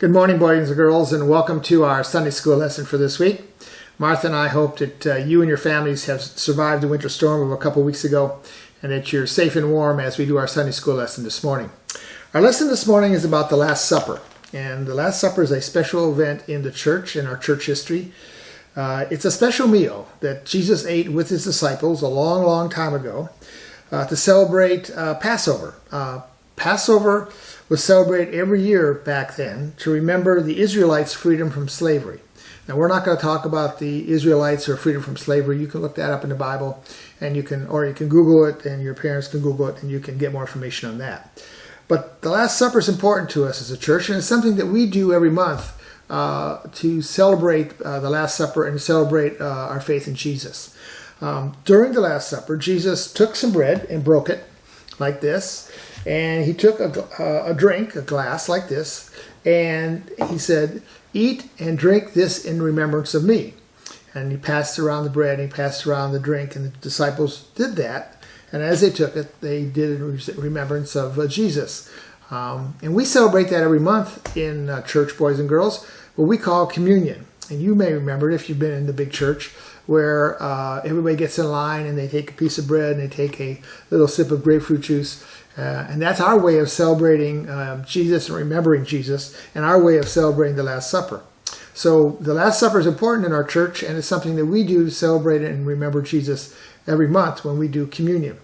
Good morning, boys and girls, and welcome to our Sunday school lesson for this week. Martha and I hope that you and your families have survived the winter storm of a couple weeks ago and that you're safe and warm as we do our Sunday school lesson this morning. Our lesson this morning is about the Last Supper, and the Last Supper is a special event in the church, in our church history. It's a special meal that Jesus ate with his disciples a long, long time ago to celebrate Passover. Passover was celebrated every year back then to remember the Israelites' freedom from slavery. Now, we're not going to talk about the Israelites or freedom from slavery. You can look that up in the Bible, and you can Google it, and your parents can Google it, and you can get more information on that. But the Last Supper is important to us as a church, and it's something that we do every month to celebrate the Last Supper and celebrate our faith in Jesus. During the Last Supper, Jesus took some bread and broke it like this, and he took a drink, a glass like this, and he said, "Eat and drink this in remembrance of me." And he passed around the bread and he passed around the drink, and the disciples did that. And as they took it, they did it in remembrance of Jesus. And we celebrate that every month in church, boys and girls, what we call communion. And you may remember it if you've been in the big church, where everybody gets in line and they take a piece of bread and they take a little sip of grapefruit juice. And that's our way of celebrating Jesus and remembering Jesus, and our way of celebrating the Last Supper. So the Last Supper is important in our church, and it's something that we do to celebrate and remember Jesus every month when we do communion.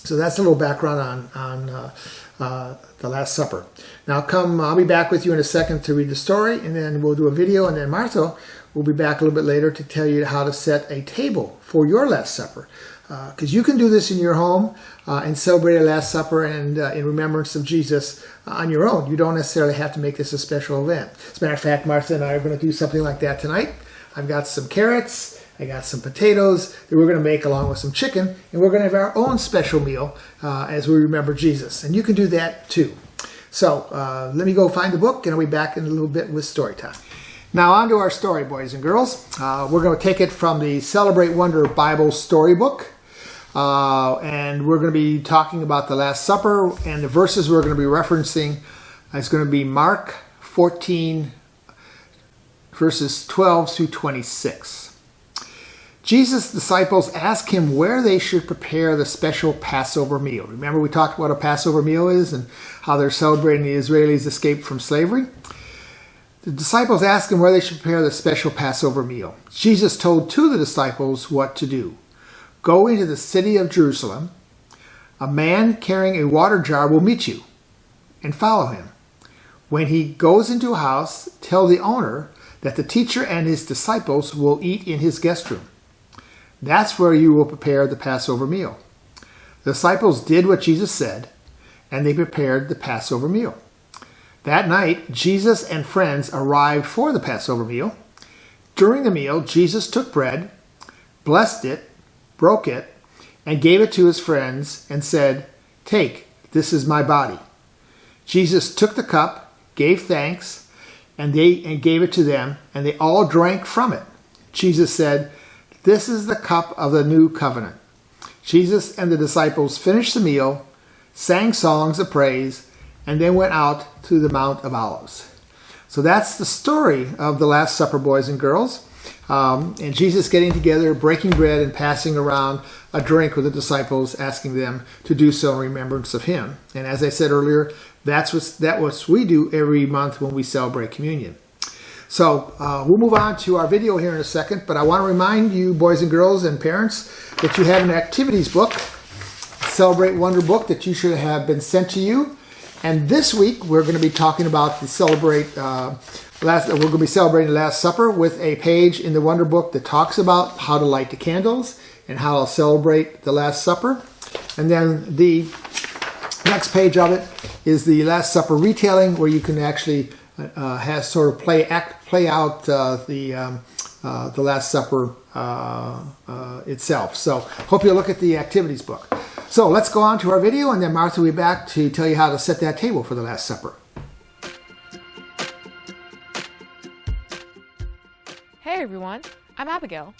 So that's a little background on the Last Supper. Now I'll be back with you in a second to read the story, and then we'll do a video, and then Martha will be back a little bit later to tell you how to set a table for your Last Supper. Because you can do this in your home and celebrate a Last Supper and in remembrance of Jesus on your own. You don't necessarily have to make this a special event. As a matter of fact, Martha and I are going to do something like that tonight. I've got some carrots, I got some potatoes that we're going to make along with some chicken, and we're going to have our own special meal as we remember Jesus. And you can do that too. So let me go find the book, and I'll be back in a little bit with story time. Now on to our story, boys and girls. We're going to take it from the Celebrate Wonder Bible Storybook. And we're going to be talking about the Last Supper, and the verses we're going to be referencing is going to be Mark 14, verses 12 through 26. Jesus' disciples asked him where they should prepare the special Passover meal. Remember, we talked about what a Passover meal is and how they're celebrating the Israelis' escape from slavery. The disciples asked him where they should prepare the special Passover meal. Jesus told two of the disciples what to do. Go into the city of Jerusalem. A man carrying a water jar will meet you, and follow him. When he goes into a house, tell the owner that the teacher and his disciples will eat in his guest room. That's where you will prepare the Passover meal. The disciples did what Jesus said, and they prepared the Passover meal. That night, Jesus and friends arrived for the Passover meal. During the meal, Jesus took bread, blessed it, broke it, and gave it to his friends and said, "Take, this is my body." Jesus took the cup, gave thanks, and gave it to them, and they all drank from it. Jesus said, "This is the cup of the new covenant." Jesus and the disciples finished the meal, sang songs of praise, and then went out to the Mount of Olives. So that's the story of the Last Supper, boys and girls. And Jesus getting together, breaking bread, and passing around a drink with the disciples, asking them to do so in remembrance of him. And as I said earlier, that's what we do every month when we celebrate communion. So we'll move on to our video here in a second, but I want to remind you, boys and girls and parents, that you have an activities book, Celebrate Wonder book, that you should have been sent to you. And this week we're going to be talking about we're going to be celebrating the Last Supper with a page in the Wonder Book that talks about how to light the candles and how to celebrate the Last Supper. And then the next page of it is the Last Supper retelling, where you can actually play out the Last Supper itself. So hope you'll look at the activities book. So let's go on to our video, and then Martha will be back to tell you how to set that table for the Last Supper. Hey everyone, I'm Abigail.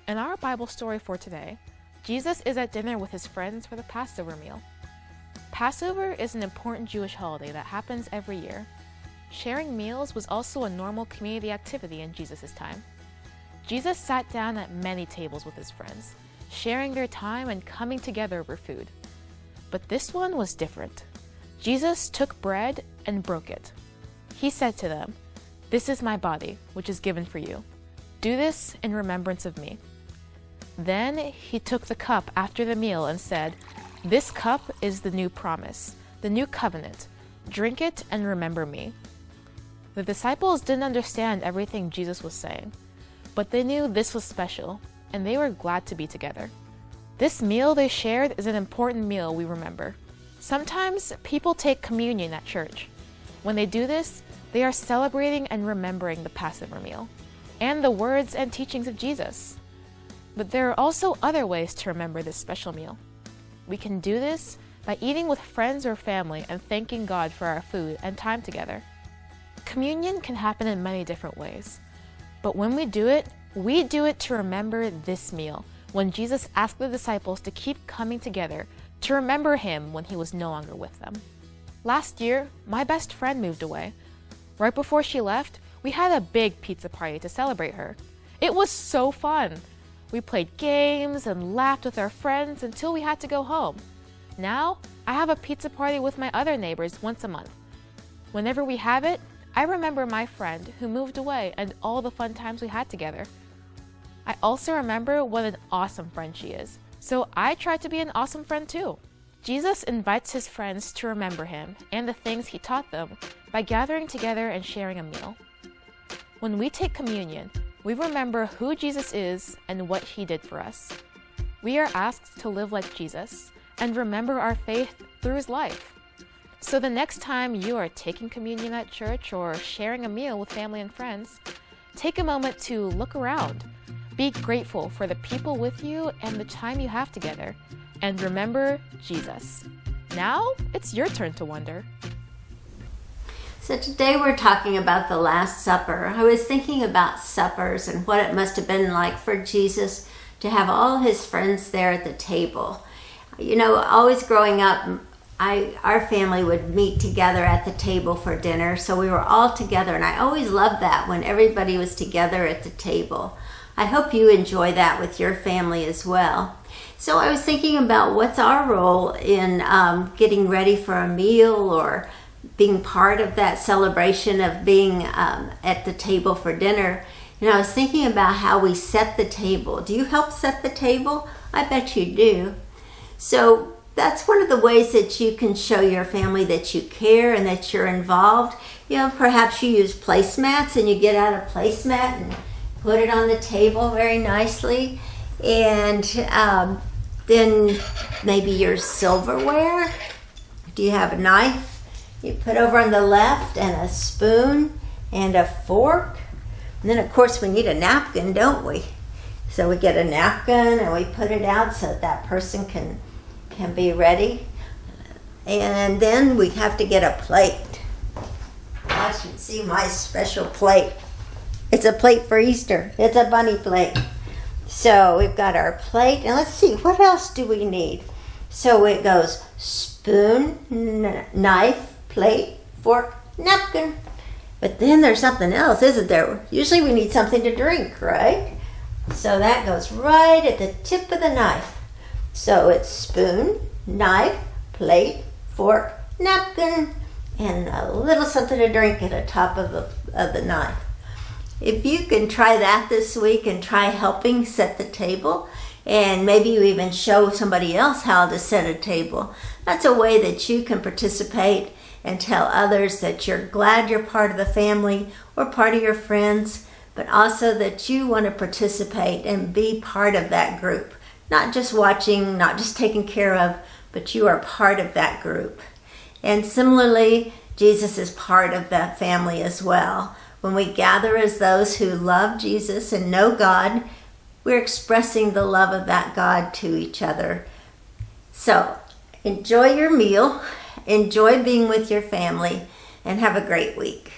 In our Bible story for today, Jesus is at dinner with his friends for the Passover meal. Passover is an important Jewish holiday that happens every year. sharing meals was also a normal community activity in Jesus' time. Jesus sat down at many tables with his friends, sharing their time and coming together over food. But this one was different. Jesus took bread and broke it. He said to them, "This is my body, which is given for you. Do this in remembrance of me." Then he took the cup after the meal and said, "This cup is the new promise, the new covenant. Drink it and remember me." The disciples didn't understand everything Jesus was saying, but they knew this was special, and they were glad to be together. This meal they shared is an important meal we remember. Sometimes people take communion at church. When they do this, they are celebrating and remembering the Passover meal and the words and teachings of Jesus. But there are also other ways to remember this special meal. We can do this by eating with friends or family and thanking God for our food and time together. Communion can happen in many different ways, but when we do it to remember this meal, when Jesus asked the disciples to keep coming together to remember him when he was no longer with them. Last year, my best friend moved away. Right before she left, we had a big pizza party to celebrate her. It was so fun. We played games and laughed with our friends until we had to go home. Now, I have a pizza party with my other neighbors once a month. Whenever we have it, I remember my friend who moved away and all the fun times we had together. I also remember what an awesome friend she is, so I try to be an awesome friend too. Jesus invites his friends to remember him and the things he taught them by gathering together and sharing a meal. When we take communion, we remember who Jesus is and what he did for us. We are asked to live like Jesus and remember our faith through his life. So the next time you are taking communion at church or sharing a meal with family and friends, take a moment to look around. Be grateful for the people with you and the time you have together, and remember Jesus. Now it's your turn to wonder. So today we're talking about the Last Supper. I was thinking about suppers and what it must have been like for Jesus to have all his friends there at the table. You know, always growing up, our family would meet together at the table for dinner, so we were all together, and I always loved that when everybody was together at the table. I hope you enjoy that with your family as well. So I was thinking about what's our role in getting ready for a meal or being part of that celebration of being at the table for dinner. And I was thinking about how we set the table. Do you help set the table? I bet you do. So that's one of the ways that you can show your family that you care and that you're involved. You know, perhaps you use placemats and you get out a placemat and put it on the table very nicely. And then maybe your silverware. Do you have a knife? You put over on the left, and a spoon and a fork. And then of course we need a napkin, don't we? So we get a napkin and we put it out so that person can be ready. And then we have to get a plate. I should see my special plate. It's a plate for Easter. It's a bunny plate. So we've got our plate, and let's see, what else do we need? So it goes spoon, knife, plate, fork, napkin. But then there's something else, isn't there? Usually we need something to drink, right? So that goes right at the tip of the knife. So it's spoon, knife, plate, fork, napkin, and a little something to drink at the top of the knife. If you can try that this week and try helping set the table, and maybe you even show somebody else how to set a table, that's a way that you can participate and tell others that you're glad you're part of the family or part of your friends, but also that you want to participate and be part of that group. Not just watching, not just taken care of, but you are part of that group. And similarly, Jesus is part of that family as well. When we gather as those who love Jesus and know God, we're expressing the love of that God to each other. So enjoy your meal, enjoy being with your family, and have a great week.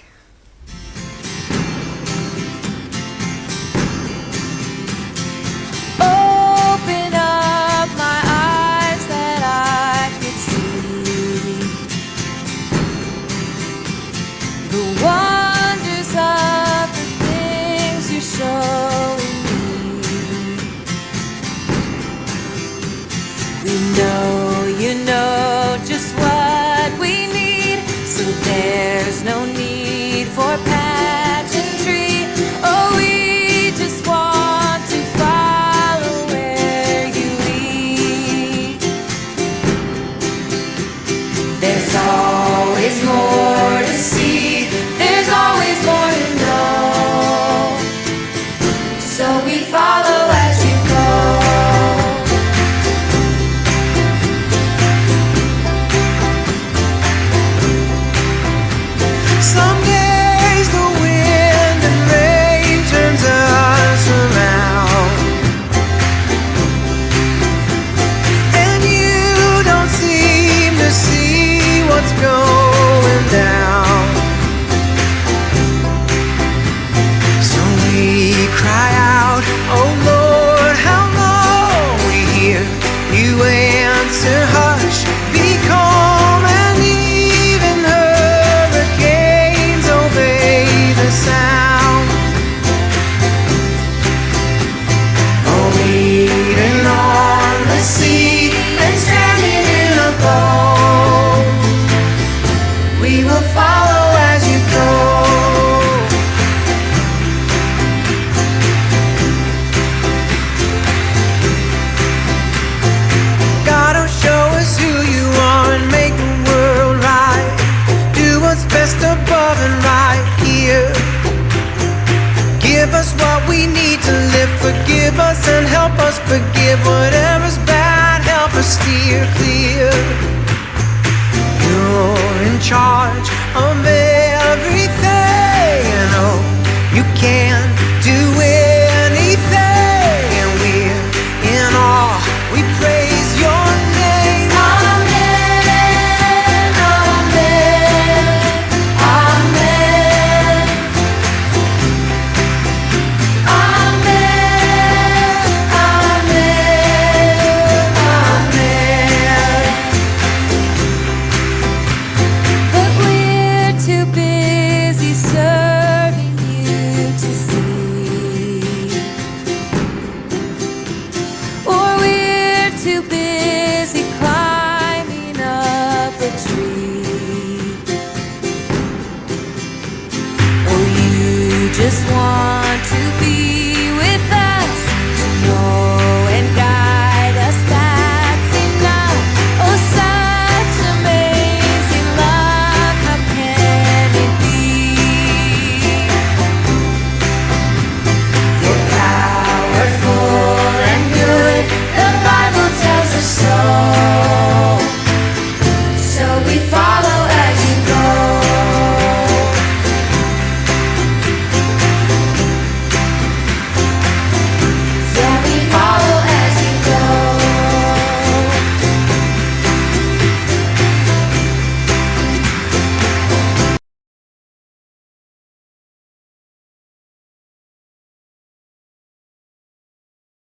Open up my eyes that I could see the So we follow as you go. Some days the wind and rain turns us around, and you don't seem to see what's going down. So we cry out, oh Lord, how long? We hear you answer, hush, be calm, and even hurricanes obey the sound. Oh, leaning on the sea and standing in a boat, we will follow as you go. God will show us who you are and make the world right. Do what's best above and right here. Give us what we need to live. Forgive us and help us forgive. Whatever's bad, help us steer clear. You're in charge of